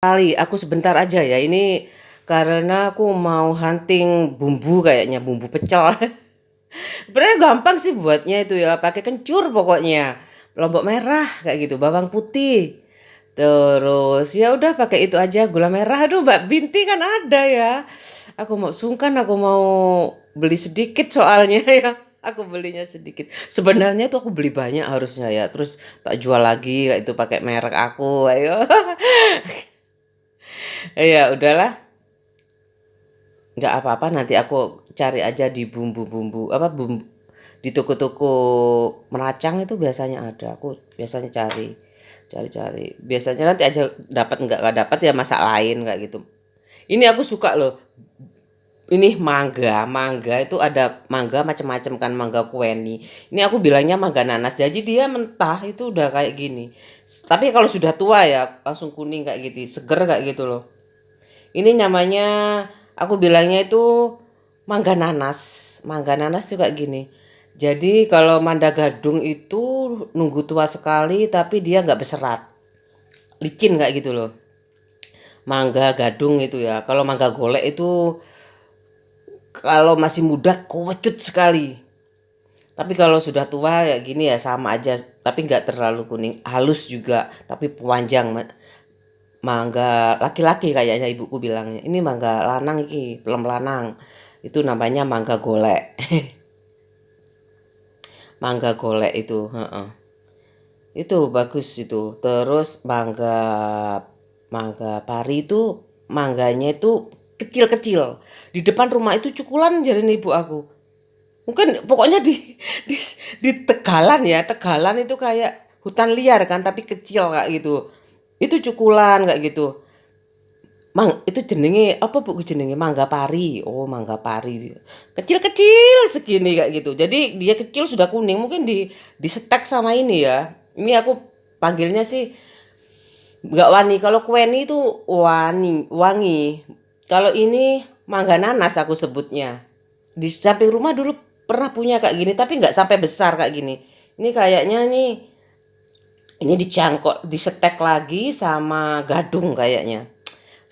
Kali, aku sebentar aja ya. Ini karena aku mau hunting bumbu kayaknya, bumbu pecel. Sebenarnya gampang sih buatnya itu ya, pakai kencur pokoknya. Lombok merah kayak gitu, bawang putih. Terus ya udah pakai itu aja, gula merah. Aduh, Mbak Binti kan ada ya. Aku mau sungkan, aku mau beli sedikit soalnya ya. Aku belinya sedikit. Sebenarnya tuh aku beli banyak harusnya ya. Terus tak jual lagi kayak itu pakai merek aku. Ayo. Ya udahlah. Nggak apa-apa, nanti aku cari aja di bumbu-bumbu apa bumbu di toko-toko meracang itu biasanya ada. Aku biasanya cari-cari. Biasanya nanti aja dapat nggak dapat ya masak lain kayak gitu. Ini aku suka loh. Ini mangga, mangga itu ada mangga macam-macam kan mangga kueni. Ini aku bilangnya mangga nanas. Jadi dia mentah itu udah kayak gini. Tapi kalau sudah tua ya langsung kuning kayak gitu, seger kayak gitu loh. Ini namanya aku bilangnya itu mangga nanas. Mangga nanas juga gini. Jadi kalau mangga gadung itu nunggu tua sekali tapi dia nggak berserat. Licin kayak gitu loh. Mangga gadung itu ya. Kalau mangga golek itu kalau masih muda kewecut sekali. Tapi kalau sudah tua ya gini ya sama aja. Tapi nggak terlalu kuning. Halus juga. Tapi panjang. Mangga laki-laki kayaknya ibuku bilangnya. Ini mangga lanang iki, pelem lanang. Itu namanya mangga golek. Mangga golek itu, heeh. Itu bagus itu. Terus mangga mangga pari itu mangganya itu kecil-kecil. Di depan rumah itu cukulan jadi ibu aku. Mungkin pokoknya di di Tegalan ya. Tegalan itu kayak hutan liar kan tapi kecil kayak gitu. Itu cukulan kayak gitu. Itu jenenge apa Bu jenenge? Mangga pari. Oh, mangga pari. Kecil-kecil segini kayak gitu. Jadi dia kecil sudah kuning, mungkin disetek sama ini ya. Ini aku panggilnya sih nggak wani. Kalau kueni itu wani, wangi. Kalau ini mangga nanas aku sebutnya. Di samping rumah dulu pernah punya kayak gini, tapi nggak sampai besar kayak gini. Ini kayaknya nih ini dicangkok, disetek lagi sama gadung kayaknya.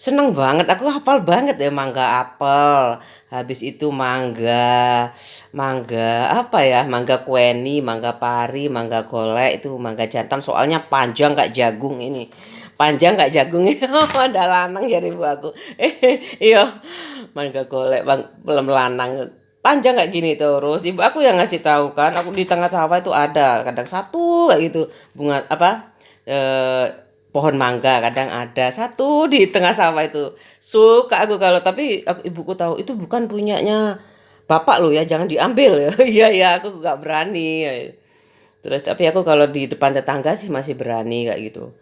Seneng banget, aku hafal banget ya mangga apel. Habis itu mangga, mangga apa ya? Mangga kueni, mangga pari, mangga golek itu mangga jantan. Soalnya panjang kayak jagung ini. Panjang kayak jagung ini. Ada lanang jadi bu aku. Iya, mangga golek, bang, belum lanang. Panjang kayak gini terus. Ibu aku yang ngasih tahu kan. Aku di tengah sawah itu ada kadang satu kayak gitu bunga apa? Eh, pohon mangga kadang ada satu di tengah sawah itu suka aku kalau tapi ibuku tahu itu bukan punyanya bapak lo ya jangan diambil ya iya ya aku nggak berani ya. Terus tapi aku kalau di depan tetangga sih masih berani kayak gitu.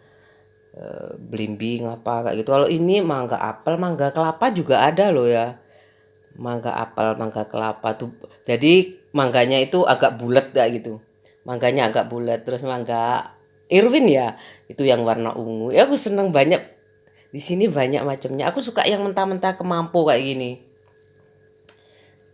Belimbing apa kayak gitu kalau ini mangga apel mangga kelapa juga ada loh ya mangga apel mangga kelapa tuh jadi mangganya itu agak bulat kayak gitu mangganya agak bulat terus mangga Irwin ya itu yang warna ungu ya aku seneng banyak di sini banyak macamnya aku suka yang mentah-mentah kemampu kayak gini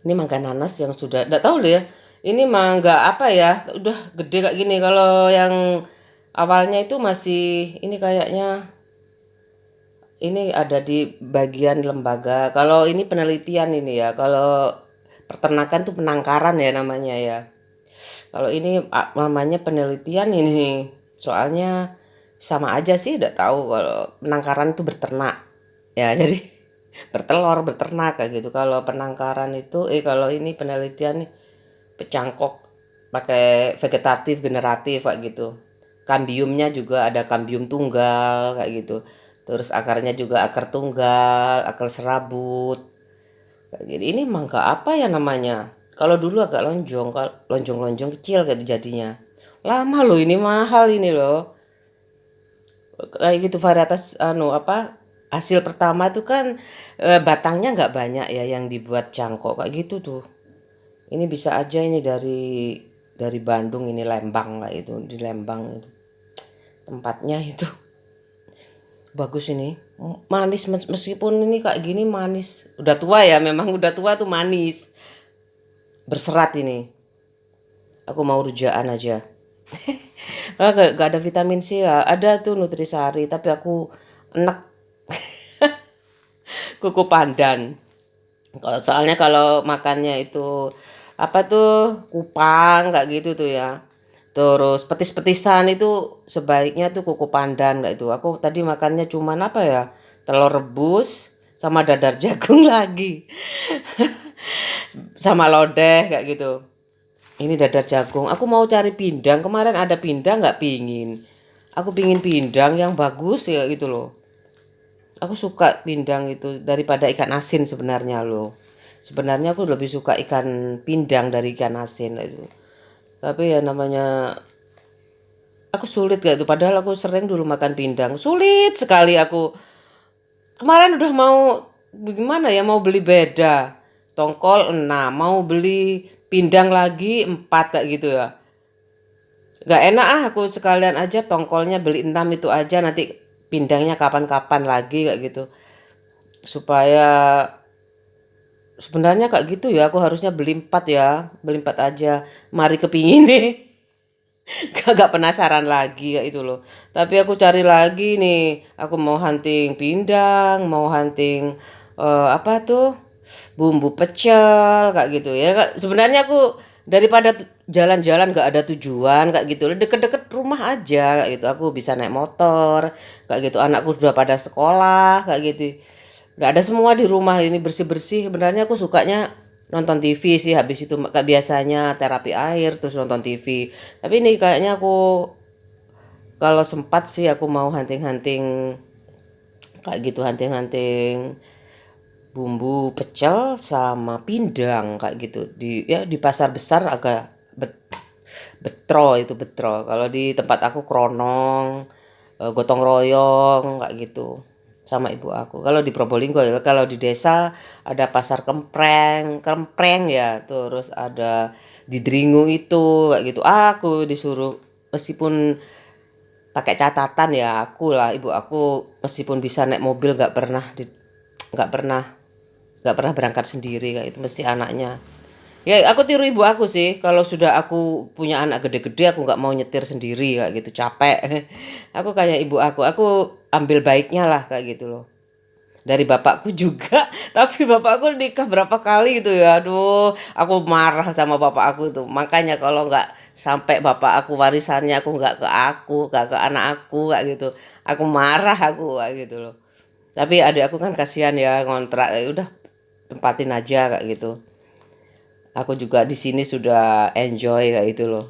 ini mangga nanas yang sudah enggak tahu loh ya ini mangga apa ya udah gede kayak gini kalau yang awalnya itu masih ini kayaknya ini ada di bagian lembaga. Kalau ini penelitian ini ya. Kalau peternakan tuh penangkaran ya namanya ya. Kalau ini namanya penelitian ini. Soalnya sama aja sih udah tahu kalau penangkaran itu berternak. Ya, jadi bertelur, berternak kayak gitu. Kalau penangkaran itu kalau ini penelitian nih pecangkok pakai vegetatif generatif kayak gitu. Kambiumnya juga ada kambium tunggal kayak gitu. Terus akarnya juga akar tunggal, akar serabut. Kayak gini. Ini mangga apa ya namanya? Kalau dulu agak lonjong, lonjong-lonjong kecil kayak gitu jadinya. Lama loh ini mahal ini loh. Kayak gitu varietas apa hasil pertama tuh kan batangnya nggak banyak ya yang dibuat cangkok kayak gitu tuh. Ini bisa aja ini dari Bandung ini Lembang lah itu di Lembang itu tempatnya itu bagus ini manis meskipun ini kayak gini manis udah tua ya memang udah tua tuh manis berserat ini aku mau rujaan aja gak ada vitamin C ya ada tuh nutrisari tapi aku enak kuku pandan. Soalnya kalau makannya itu apa tuh kupang kayak gitu tuh ya. Terus petis-petisan itu sebaiknya tuh kuku pandan kayak itu. Aku tadi makannya cuman apa ya? Telur rebus sama dadar jagung lagi. Sama lodeh kayak gitu. Ini dadar jagung. Aku mau cari pindang. Kemarin ada pindang nggak pingin. Aku pingin pindang yang bagus ya gitu loh. Aku suka pindang itu daripada ikan asin sebenarnya loh. Sebenarnya aku lebih suka ikan pindang dari ikan asin itu. Tapi ya namanya aku sulit gak itu. Padahal aku sering dulu makan pindang. Sulit sekali aku. Kemarin udah mau gimana ya mau beli beda. Tongkol 6, mau beli pindang lagi 4 kayak gitu ya. Gak enak aku sekalian aja tongkolnya beli 6 itu aja nanti pindangnya kapan-kapan lagi kayak gitu. Supaya sebenarnya kayak gitu ya aku harusnya beli 4 ya. Beli 4 aja. Mari kepingin nih. Kagak penasaran lagi kayak itu loh. Tapi aku cari lagi nih. Aku mau hunting pindang, mau hunting apa tuh? Bumbu pecel kayak gitu ya. Sebenarnya aku daripada jalan-jalan gak ada tujuan kayak gitu. Deket-deket rumah aja kayak gitu. Aku bisa naik motor kayak gitu. Anakku sudah pada sekolah kayak gitu. Udah ada semua di rumah ini bersih-bersih. Sebenarnya aku sukanya nonton TV sih habis itu kayak biasanya terapi air terus nonton TV. Tapi ini kayaknya aku kalau sempat sih aku mau hunting-hunting kayak gitu hunting-hunting bumbu pecel sama pindang kayak gitu di ya di pasar besar agak betro itu betro. Kalau di tempat aku kronong gotong royong kayak gitu sama ibu aku. Kalau di Probolinggo ya, kalau di desa ada pasar Kempreng ya, terus ada di Dringu itu kayak gitu. Aku disuruh meskipun pakai catatan ya aku lah ibu aku meskipun bisa naik mobil nggak pernah nggak pernah berangkat sendiri kayak itu mesti anaknya. Ya aku tiru ibu aku sih. Kalau sudah aku punya anak gede-gede aku nggak mau nyetir sendiri kayak gitu capek. Aku kayak ibu aku. Aku ambil baiknya lah kayak gitu loh. Dari bapakku juga. Tapi bapakku nikah berapa kali gitu ya. Aduh, aku marah sama bapak aku tuh. Makanya kalau nggak sampai bapak aku warisannya aku nggak ke anak aku kayak gitu. Aku marah aku kayak gitu loh. Tapi adik aku kan kasihan ya ngontrak. Ya udah tempatin aja kayak gitu. Aku juga di sini sudah enjoy kayak itu loh.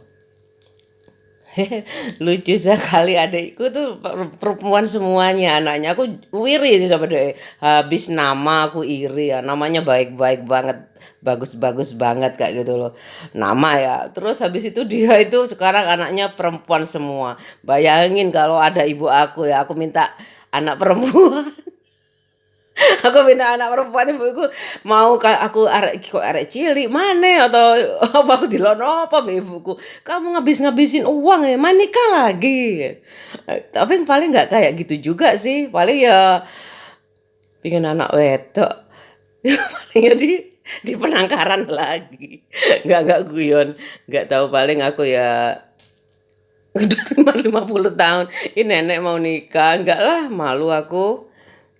Lucu sekali adikku tuh perempuan semuanya anaknya. Aku iri sih sama dia. Habis nama aku iri ya. Namanya baik-baik banget. Bagus-bagus banget kayak gitu loh. Nama ya. Terus habis itu dia itu sekarang anaknya perempuan semua. Bayangin kalau ada ibu aku ya. Aku minta anak perempuan. Aku minta anak perempuan ibuku mau aku arek kok arek cilik mana atau apa aku dilono apa be ibuku kamu ngabis-ngabisin uang ya manikah lagi. Tapi paling nggak kayak gitu juga sih paling ya pingin anak wedok. Paling ya di penangkaran lagi nggak guyon nggak tahu paling aku ya udah 50 tahun ini nenek mau nikah enggak lah malu aku.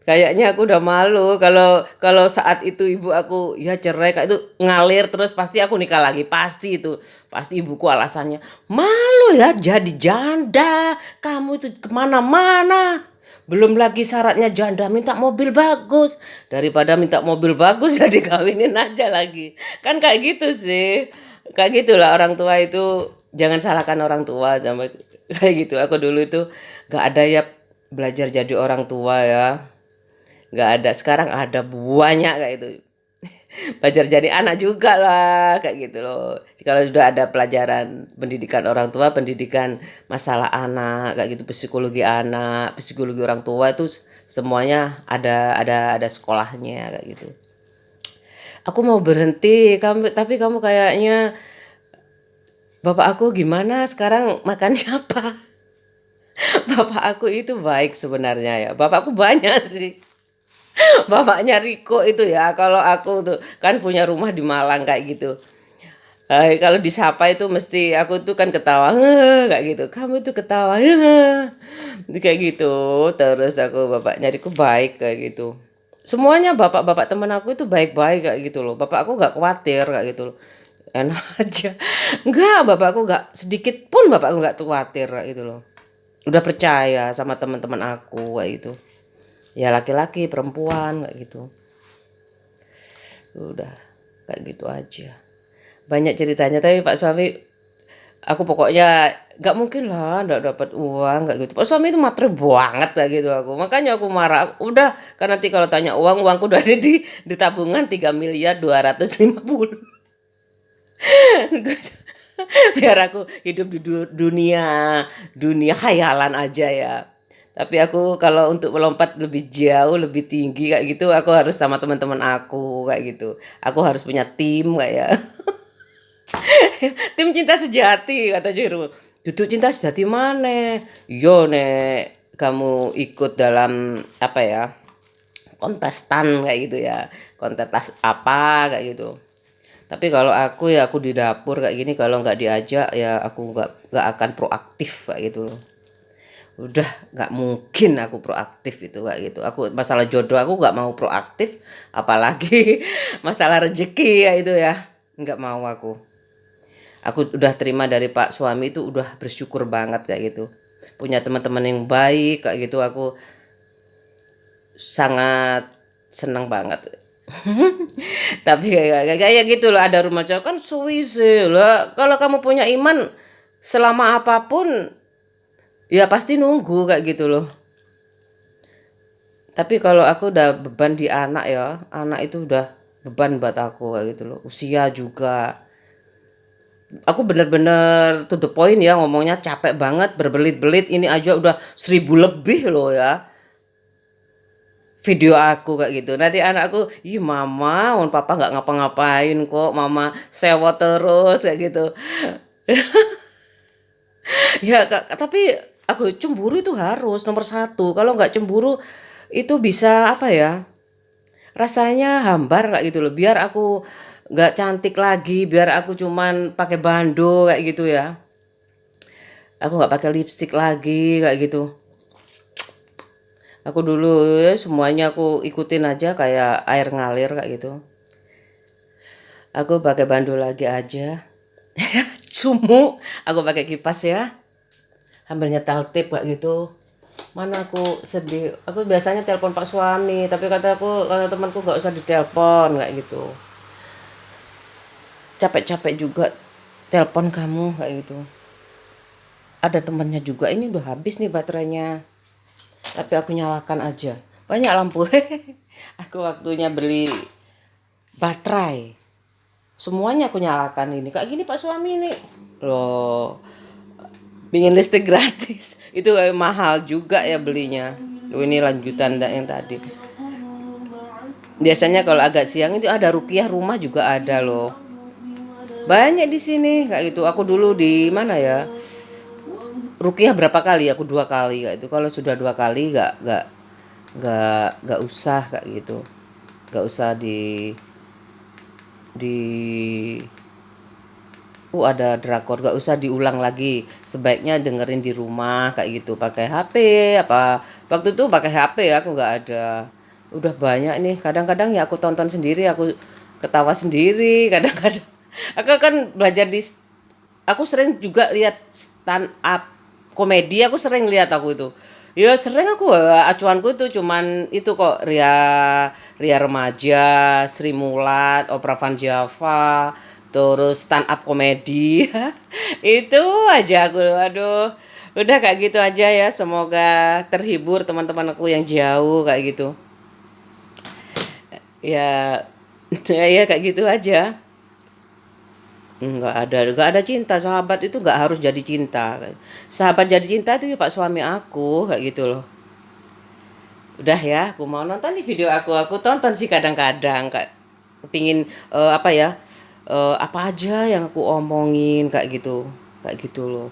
Kayaknya aku udah malu kalau kalau saat itu ibu aku ya cerai kayak itu ngalir terus pasti aku nikah lagi pasti itu pasti ibuku alasannya malu ya jadi janda kamu itu kemana-mana belum lagi syaratnya janda minta mobil bagus daripada minta mobil bagus ya dikawinin aja lagi kan kayak gitu sih kayak gitulah orang tua itu jangan salahkan orang tua sama kayak gitu aku dulu itu gak ada ya belajar jadi orang tua ya nggak ada sekarang ada banyak kayak itu belajar jadi anak juga lah kayak gitu loh kalau sudah ada pelajaran pendidikan orang tua pendidikan masalah anak kayak gitu psikologi orang tua itu semuanya ada sekolahnya kayak gitu aku mau berhenti tapi kamu kayaknya bapak aku gimana sekarang makannya apa. Bapak aku itu baik sebenarnya ya bapakku banyak sih. Bapaknya Riko itu ya, kalau aku tuh kan punya rumah di Malang kayak gitu. Kalau disapa itu mesti aku tuh kan ketawa kayak gitu. Kamu tuh ketawa kayak gitu. Terus aku bapaknya Riko baik kayak gitu. Semuanya bapak-bapak temen aku itu baik-baik kayak gitu loh. Bapak aku nggak khawatir kayak gitu loh. Enak aja. Enggak, bapak aku nggak sedikit pun bapak aku nggak khawatir kayak gitu loh. Udah percaya sama teman-teman aku kayak gitu. Ya laki-laki, perempuan kayak gitu. Udah kayak gitu aja. Banyak ceritanya tapi Pak suami aku pokoknya nggak mungkin lah nggak dapat uang kayak gitu. Pak suami itu matre banget kayak gitu aku. Makanya aku marah. Udah kan nanti kalau tanya uangku udah ada di tabungan 3.250.000. Biar aku hidup di dunia dunia khayalan aja ya. Tapi aku kalau untuk melompat lebih jauh, lebih tinggi kayak gitu, aku harus sama teman-teman aku kayak gitu. Aku harus punya tim kayak tim cinta sejati kata Jero. Duduk cinta sejati mana? Yo nek kamu ikut dalam apa ya? Kontestan kayak gitu ya. Kontes apa kayak gitu. Tapi kalau aku ya aku di dapur kayak gini kalau nggak diajak ya aku nggak akan proaktif kayak gitu loh. Udah nggak mungkin aku proaktif itu kayak gitu. Aku masalah jodoh aku nggak mau proaktif, apalagi masalah rezeki ya itu ya nggak mau aku. Aku udah terima dari Pak suami itu udah bersyukur banget kayak gitu. Punya teman-teman yang baik kayak gitu aku sangat senang banget. Tapi kayak gitu loh ada rumah cowok kan suwise loh. Kalau kamu punya iman selama apapun ya pasti nunggu kayak gitu loh. Tapi kalau aku udah beban di anak ya, anak itu udah beban buat aku kayak gitu loh. Usia juga. Aku bener-bener to the point ya ngomongnya capek banget berbelit-belit ini aja udah 1.000 lebih loh ya video aku kayak gitu. Nanti anakku, ih mama, papa nggak ngapa-ngapain kok, mama sewot terus kayak gitu. Ya tapi aku cemburu itu harus nomor satu. Kalau nggak cemburu itu bisa apa ya? Rasanya hambar kayak gitu loh. Biar aku nggak cantik lagi, biar aku cuman pakai bando kayak gitu ya. Aku nggak pakai lipstick lagi kayak gitu. Aku dulu ya, semuanya aku ikutin aja kayak air ngalir kayak gitu. Aku pakai bando lagi aja. Sumu, aku pakai kipas ya. Sambil nyetel tip kayak gitu. Mana aku sedih. Aku biasanya telepon Pak suami, tapi kata temanku nggak usah ditelepon kayak gitu. Capek-capek juga telepon kamu kayak gitu. Ada temannya juga ini udah habis nih baterainya. Tapi aku nyalakan aja. Banyak lampu. Aku waktunya beli baterai. Semuanya aku nyalakan ini. Kayak gini Pak suami ini. Loh, pingin listrik gratis. Itu mahal juga ya belinya. Ini lanjutan yang tadi. Biasanya kalau agak siang itu ada rukiah rumah juga ada loh. Banyak di sini kayak gitu. Aku dulu di mana ya? Rukiah berapa kali? Aku 2 kali kayak itu. Kalau sudah 2 kali nggak usah kayak gitu. Nggak usah di ada drakor gak usah diulang lagi, sebaiknya dengerin di rumah kayak gitu pakai HP apa waktu itu pakai HP ya aku nggak ada udah banyak nih kadang-kadang ya aku tonton sendiri aku ketawa sendiri kadang-kadang aku kan belajar aku sering juga lihat stand up komedi aku sering lihat aku itu ya sering aku acuanku itu cuman itu kok Ria Ria Remaja Sri Mulat Opera Van Java terus stand up komedi itu aja aku aduh udah kayak gitu aja ya semoga terhibur teman-teman aku yang jauh kayak gitu ya ya kayak gitu aja nggak ada cinta sahabat itu nggak harus jadi cinta sahabat jadi cinta itu ya Pak suami aku kayak gitu loh udah ya aku mau nonton nih video aku tonton sih kadang-kadang kak pingin apa ya apa aja yang aku omongin kayak gitu loh